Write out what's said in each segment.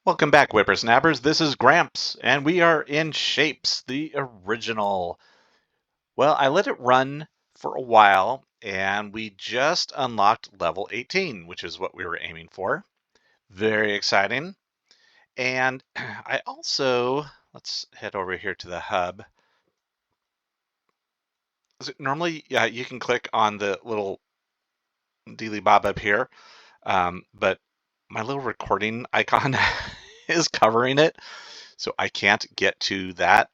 Welcome back, whippersnappers. This is Gramps, and we are in Shapes, the original. Well, I let it run for a while, and we just unlocked level 18, which is what we were aiming for. Very exciting. And I also, let's head over here to the hub. Normally, you can click on the little dealy bob up here, but my little recording icon is covering it, so I can't get to that.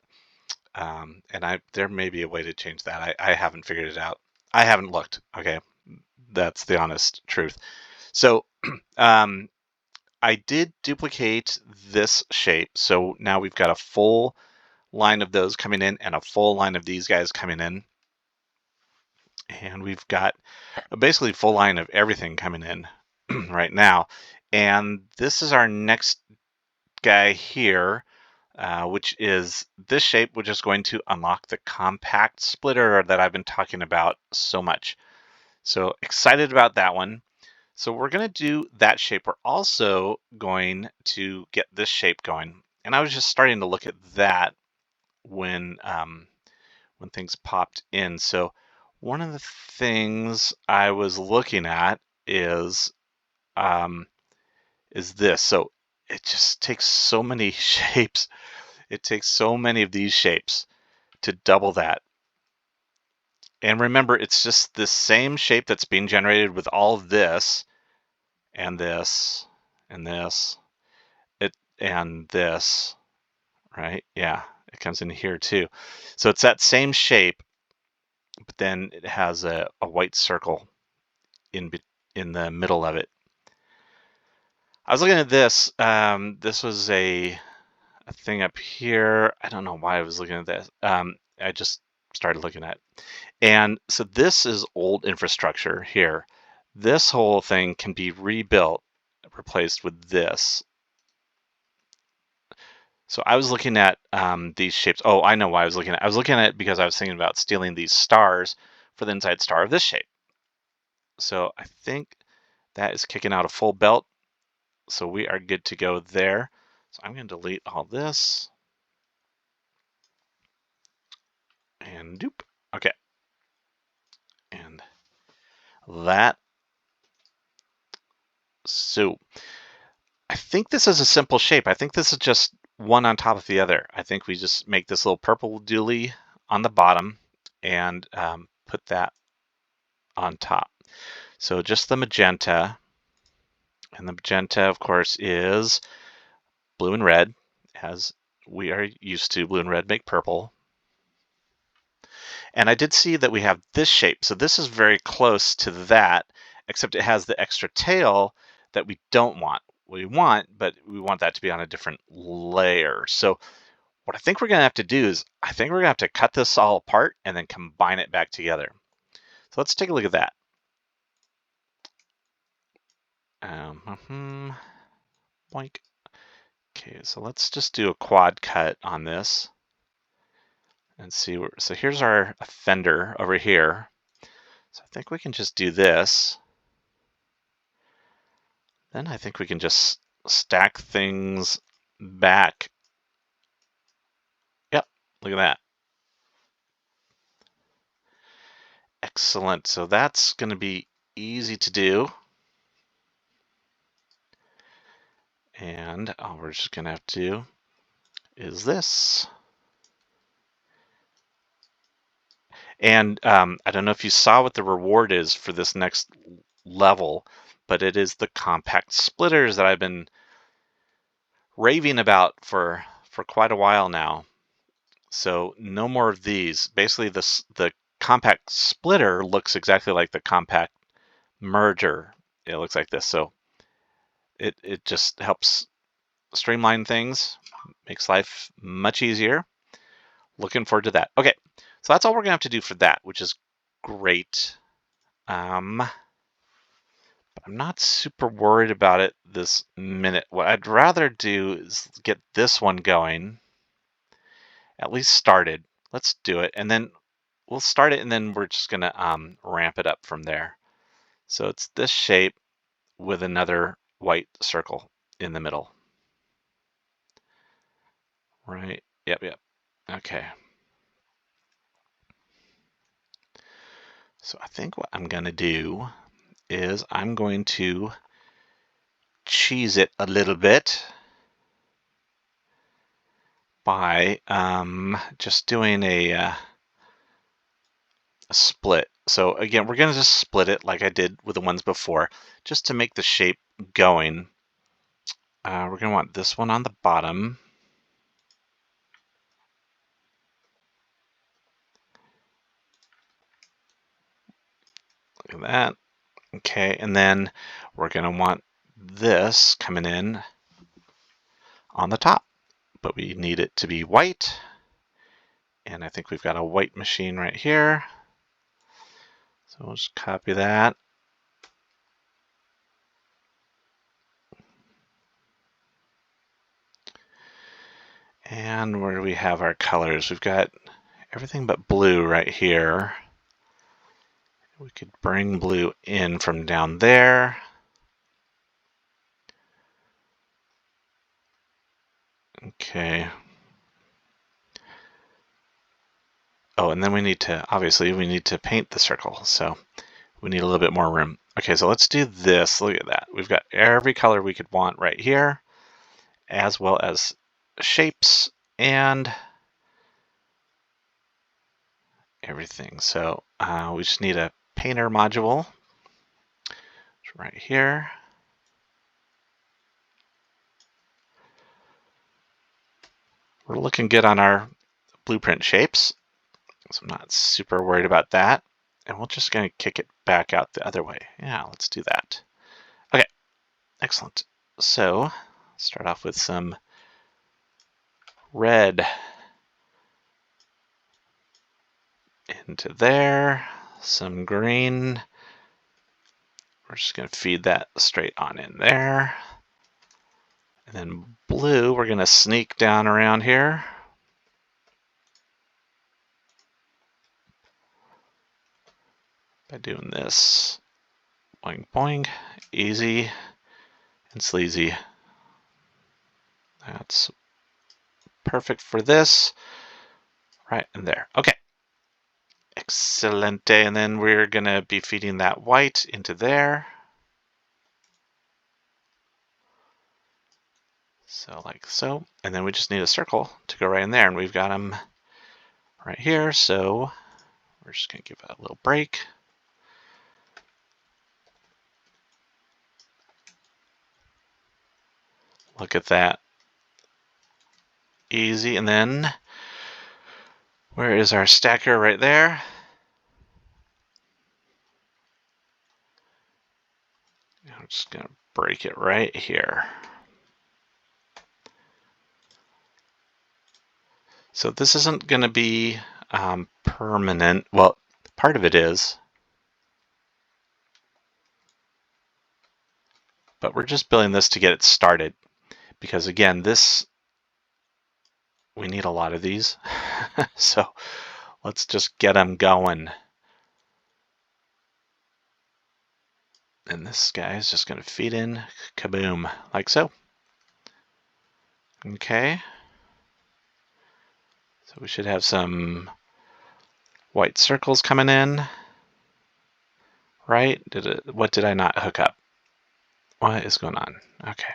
And there may be a way to change that. I haven't figured it out. I haven't looked. Okay, that's the honest truth. So um, I did duplicate this shape. So now we've got a full line of those coming in and a full line of these guys coming in. And we've got basically full line of everything coming in right now. And this is our next guy here. Which is this shape, which is going to unlock the compact splitter that I've been talking about so much. So excited about that one. So we're going to do that shape. We're also going to get this shape going. And I was just starting to look at that when things popped in. So one of the things I was looking at is this. So it just takes so many shapes. It takes so many of these shapes to double that. And remember, it's just the same shape that's being generated with all of this and this and this and this, right? Yeah, it comes in here too. So it's that same shape, but then it has a white circle in the middle of it. I was looking at this. This was a thing up here. I don't know why I was looking at this. I just started looking at it. And so this is old infrastructure here. This whole thing can be rebuilt, replaced with this. So I was looking at these shapes. Oh, I know why I was looking at it. I was looking at it because I was thinking about stealing these stars for the inside star of this shape. So I think that is kicking out a full belt. So we are good to go there. So I'm going to delete all this. And doop. Okay. And that. So I think this is a simple shape. I think this is just one on top of the other. I think we just make this little purple dooley on the bottom and put that on top. So just the magenta. And the magenta, of course, is blue and red, as we are used to. Blue and red make purple. And I did see that we have this shape. So this is very close to that, except it has the extra tail that we don't want. But we want that to be on a different layer. So what I think we're going to have to do is I think we're going to have to cut this all apart and then combine it back together. So let's take a look at that. Boink. Okay, so let's just do a quad cut on this and see where, so here's our fender over here. So I think we can just do this. Then I think we can just stack things back. Yep, look at that. Excellent. So that's going to be easy to do. And all we're just going to have to do is this. And I don't know if you saw what the reward is for this next level, but it is the compact splitters that I've been raving about for quite a while now. So no more of these. Basically, the compact splitter looks exactly like the compact merger. It looks like this. So it just helps streamline things, makes life much easier. Looking forward to that. Okay, so that's all we're gonna have to do for that, which is great. But I'm not super worried about it this minute. What I'd rather do is get this one going, at least started. Let's do it, and then we'll start it, and then we're just gonna ramp it up from there. So it's this shape with another white circle in the middle. Right. Yep, yep. Okay. So I think what I'm going to do is I'm going to cheese it a little bit by just doing a split. So again, we're going to just split it like I did with the ones before, just to make the shape going. We're going to want this one on the bottom. Look at that. Okay, and then we're going to want this coming in on the top, but we need it to be white. And I think we've got a white machine right here. So we'll just copy that. And where do we have our colors? We've got everything but blue right here. We could bring blue in from down there. Okay. Oh, and then we need to, obviously, we need to paint the circle. So we need a little bit more room. Okay, so let's do this. Look at that. We've got every color we could want right here, as well as shapes and everything. So we just need a painter module right here. We're looking good on our blueprint shapes, so I'm not super worried about that. And we're just going to kick it back out the other way. Yeah, let's do that. Okay, excellent. So start off with some red into there, some green. We're just going to feed that straight on in there. And then blue, we're going to sneak down around here. By doing this. Boing, boing. Easy and sleazy. That's perfect for this. Right in there. Okay. Excelente. And then we're going to be feeding that white into there. So like so. And then we just need a circle to go right in there. And we've got them right here. So we're just going to give it a little break. Look at that. Easy. And then where is our stacker? Right there. I'm just going to break it right here. So this isn't going to be permanent. Well, part of it is. But we're just building this to get it started. Because again, we need a lot of these. So let's just get them going. And this guy is just going to feed in, kaboom, like so. Okay. So we should have some white circles coming in. Right? What did I not hook up? What is going on? Okay.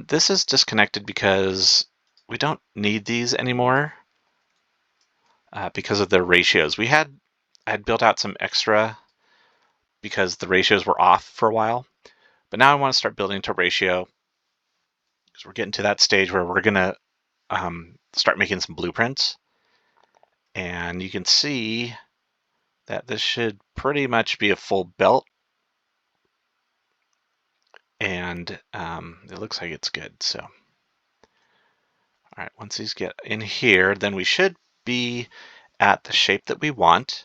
This is disconnected because we don't need these anymore because of the ratios. I had built out some extra because the ratios were off for a while. But now I want to start building to ratio because we're getting to that stage where we're going to start making some blueprints. And you can see that this should pretty much be a full belt. And it looks like it's good. So, all right, once these get in here, then we should be at the shape that we want.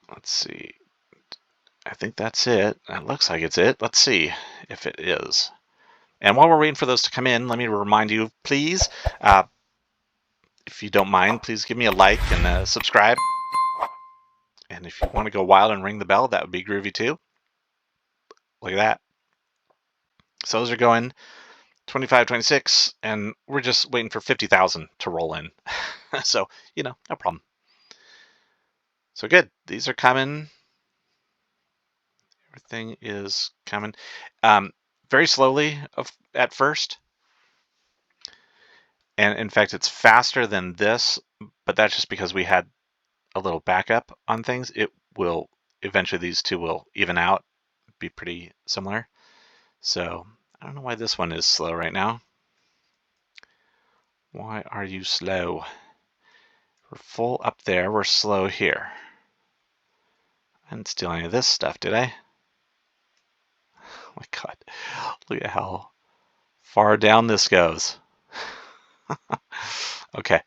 Let's see. I think that's it. It looks like it's it. Let's see if it is. And while we're waiting for those to come in, let me remind you, please, if you don't mind, please give me a like and subscribe. And if you want to go wild and ring the bell, that would be groovy too. Look at that. So those are going 25, 26, and we're just waiting for 50,000 to roll in. So, no problem. So good. These are coming. Everything is coming. Very slowly at first. And in fact, it's faster than this, but that's just because we had a little backup on things. It will eventually, these two will even out, be pretty similar. So I don't know why this one is slow right now. Why are you slow? We're full up there. We're slow here. I didn't steal any of this stuff, did I? Oh my God. Look at how far down this goes. Okay.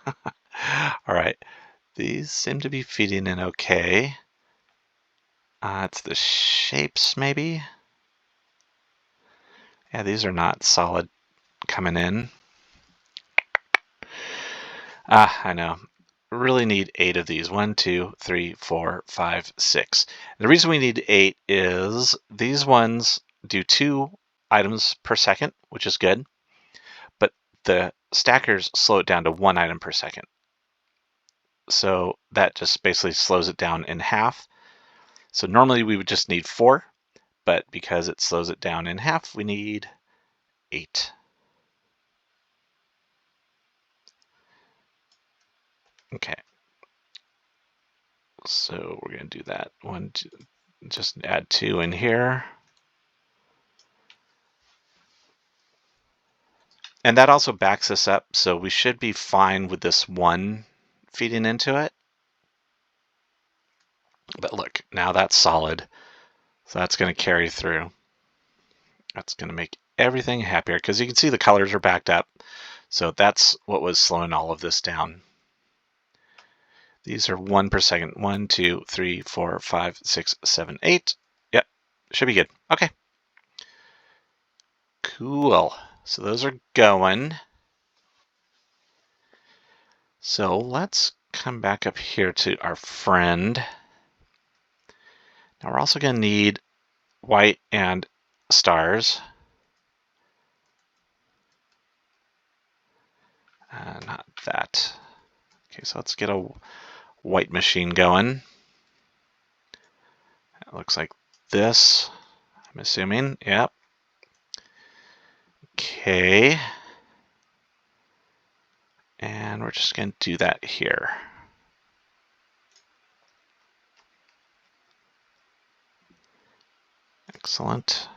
All right. These seem to be feeding in okay. It's the shapes, maybe. Yeah, these are not solid coming in. I know. Really need 8 of these. 1, 2, 3, 4, 5, 6. The reason we need 8 is these ones do 2 items per second, which is good, but the stackers slow it down to 1 item per second. So that just basically slows it down in half. So normally we would just need 4, but because it slows it down in half, we need 8. Okay. So we're going to do that. 1, 2, just add 2 in here. And that also backs us up, so we should be fine with this 1 feeding into it. But look, now that's solid. So that's going to carry through. That's going to make everything happier because you can see the colors are backed up. So that's what was slowing all of this down. These are 1 per second. 1, 2, 3, 4, 5, 6, 7, 8. Yep, should be good. Okay. Cool. So those are going. So let's come back up here to our friend. Now we're also going to need white and stars. Not that. Okay, so let's get a white machine going. It looks like this, I'm assuming. Yep. Okay. And we're just going to do that here. Excellent.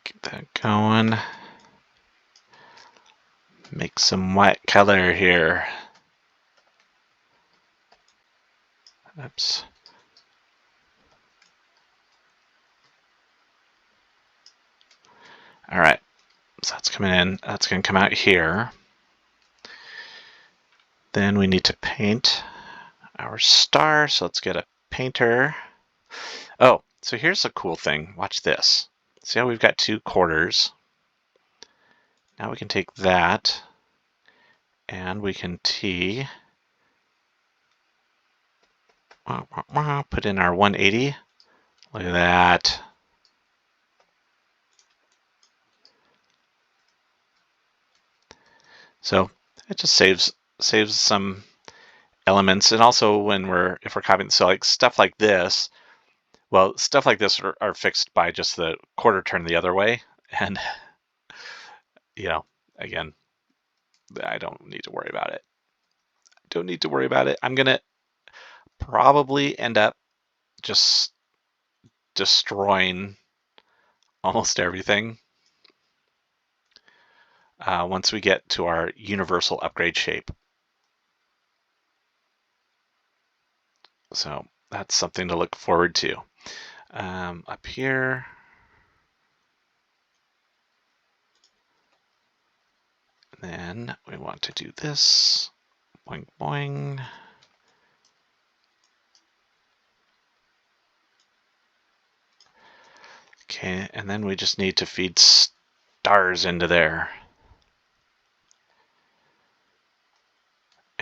Get that going. Make some white color here. Oops. All right, so that's coming in. That's going to come out here. Then we need to paint our star. So let's get a painter. Oh, so here's a cool thing. Watch this. See how we've got 2 quarters? Now we can take that and we can put in our 180. Look at that. So it just saves some elements, and also when if we're copying, so like stuff like this, well, stuff like this are fixed by just the quarter turn the other way, and again, I don't need to worry about it. Don't need to worry about it. I'm gonna probably end up just destroying almost everything once we get to our universal upgrade shape. So that's something to look forward to. Up here, then we want to do this. Boing, boing. Okay, and then we just need to feed stars into there.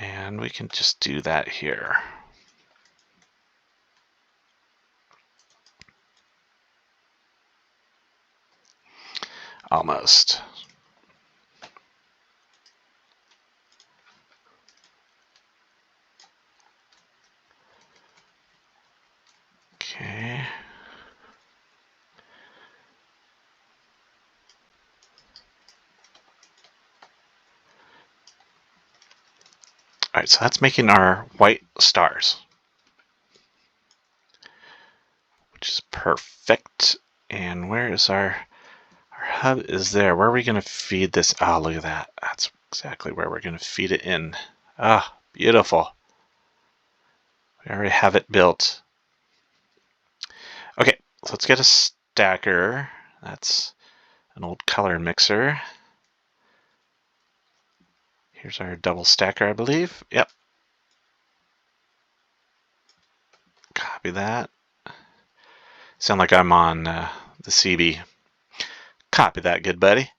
And we can just do that here. Almost. Okay. All right, so that's making our white stars, which is perfect. And where is our hub is there. Where are we going to feed this? Oh, look at that. That's exactly where we're going to feed it in. Ah, beautiful. We already have it built. Okay, so let's get a stacker. That's an old color mixer. Here's our double stacker, I believe. Yep. Copy that. Sound like I'm on the CB. Copy that, good buddy.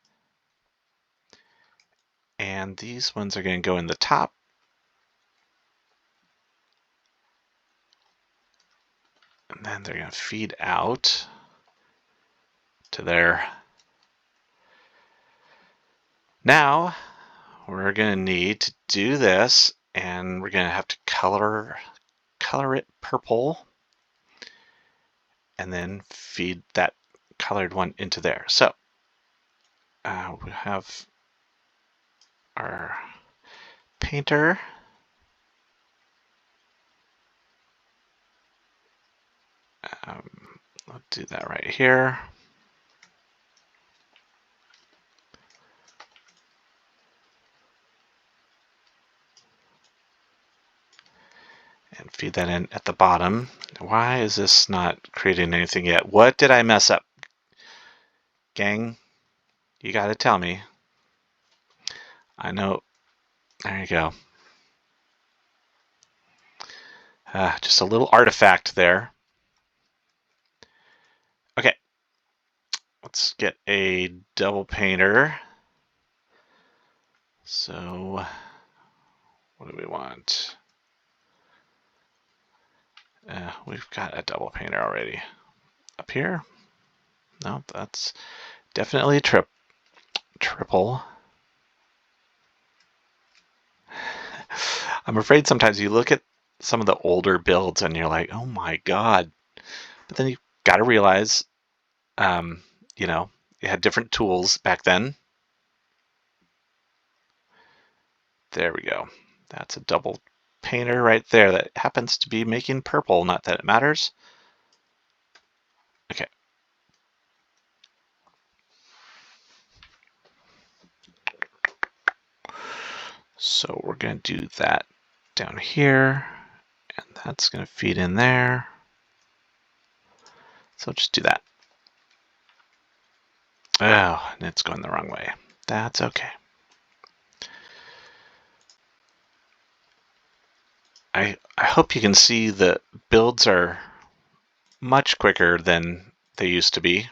And these ones are going to go in the top. And then they're going to feed out to there. Now, we're going to need to do this, and we're going to have to color it purple, and then feed that colored one into there. So we have our painter. I'll do that right here. And feed that in at the bottom. Why is this not creating anything yet? What did I mess up? Gang, you got to tell me. I know. There you go. Just a little artifact there. Okay. Let's get a double painter. So, what do we want? We've got a double painter already. Up here? No, that's definitely triple. I'm afraid sometimes you look at some of the older builds and you're like, oh my god. But then you got to realize, you know, you had different tools back then. There we go. That's a double painter right there that happens to be making purple, not that it matters. Okay. So we're going to do that down here, and that's going to feed in there. So just do that. Oh, and it's going the wrong way. That's okay. I hope you can see the builds are much quicker than they used to be.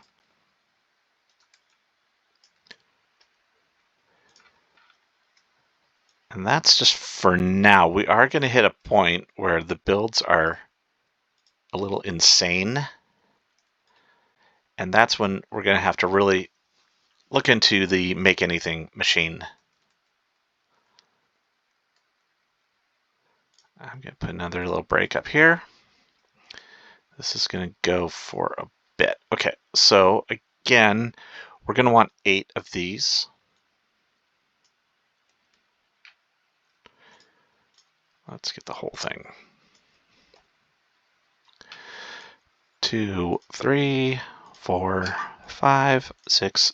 And that's just for now. We are going to hit a point where the builds are a little insane. And that's when we're going to have to really look into the make anything machine. I'm going to put another little break up here. This is going to go for a bit. Okay, so again, we're going to want 8 of these. Let's get the whole thing. 2, 3, 4, 5, 6,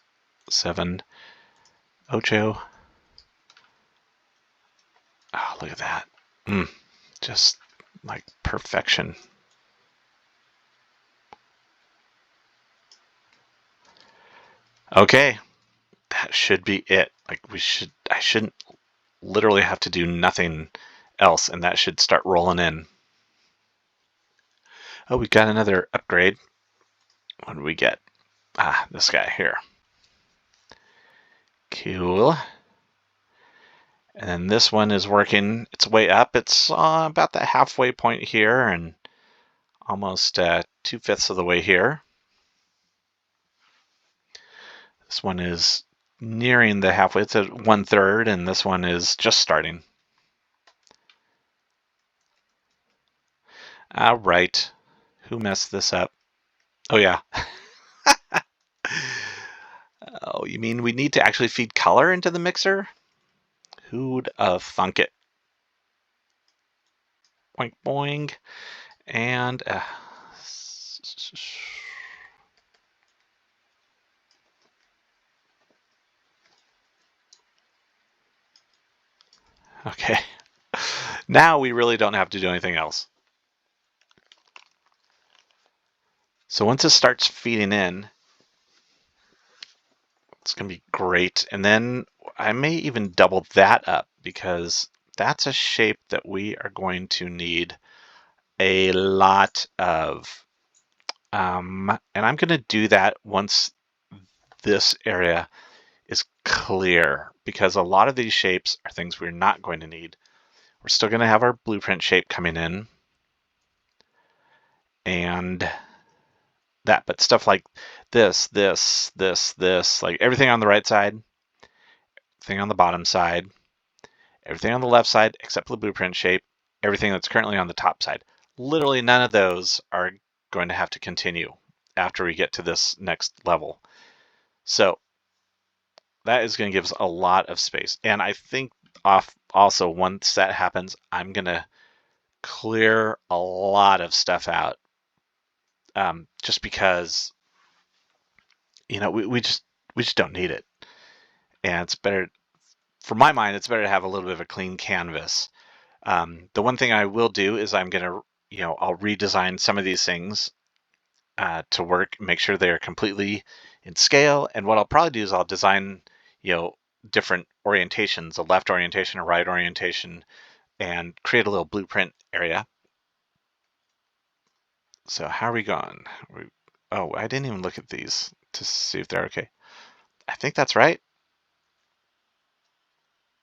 7, 8. Oh, look at that. Just like perfection. Okay, that should be it. Like I shouldn't literally have to do nothing else, and that should start rolling in. Oh, we got another upgrade. What did we get? This guy here. Cool. And then this one is working its way up. It's about the halfway point here and almost 2/5 of the way here. This one is nearing the halfway. It's at 1/3, and this one is just starting. All right. Who messed this up? Oh, yeah. Oh, you mean we need to actually feed color into the mixer? Who'd thunk it? Boing, boing. And okay. Now we really don't have to do anything else. So once it starts feeding in, it's going to be great. And then I may even double that up because that's a shape that we are going to need a lot of. And I'm going to do that once this area is clear, because a lot of these shapes are things we're not going to need. We're still going to have our blueprint shape coming in and that, but stuff like this, like everything on the right side, everything on the bottom side, everything on the left side except for the blueprint shape, everything that's currently on the top side. Literally none of those are going to have to continue after we get to this next level. So that is going to give us a lot of space. And I think also once that happens, I'm going to clear a lot of stuff out, just because we just don't need it. And it's better, for my mind, it's better to have a little bit of a clean canvas. The one thing I will do is I'm going to, I'll redesign some of these things to work, make sure they're completely in scale. And what I'll probably do is I'll design, different orientations, a left orientation, a right orientation, and create a little blueprint area. So how are we going? Oh, I didn't even look at these to see if they're okay. I think that's right.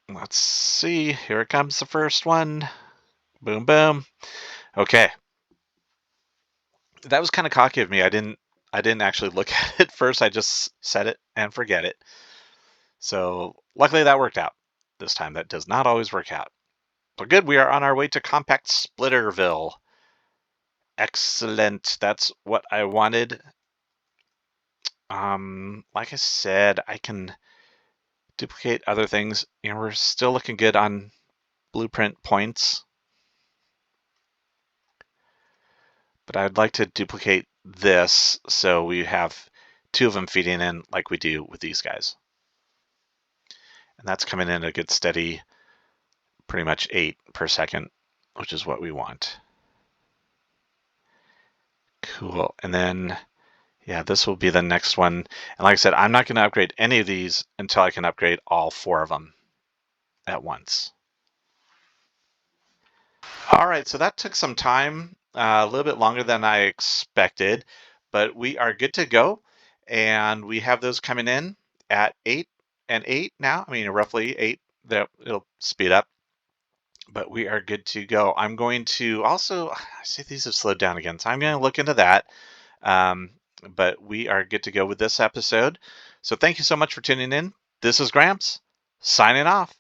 Let's see. Here it comes, the first one. Boom, boom. Okay. That was kind of cocky of me. I didn't actually look at it first. I just set it and forget it. So luckily that worked out this time. That does not always work out. But good, we are on our way to Compact Splitterville. Excellent. That's what I wanted. Like I said, I can duplicate other things. We're still looking good on blueprint points. But I'd like to duplicate this so we have two of them feeding in like we do with these guys. And that's coming in a good steady, pretty much 8 per second, which is what we want. Cool. And then, yeah, this will be the next one. And like I said, I'm not going to upgrade any of these until I can upgrade all 4 of them at once. All right, so that took some time, a little bit longer than I expected, but we are good to go. And we have those coming in at 8 and 8 now. I mean, roughly 8. It'll speed up, but we are good to go. I'm going to also, I see these have slowed down again, so I'm going to look into that. But we are good to go with this episode. So thank you so much for tuning in. This is Gramps, signing off.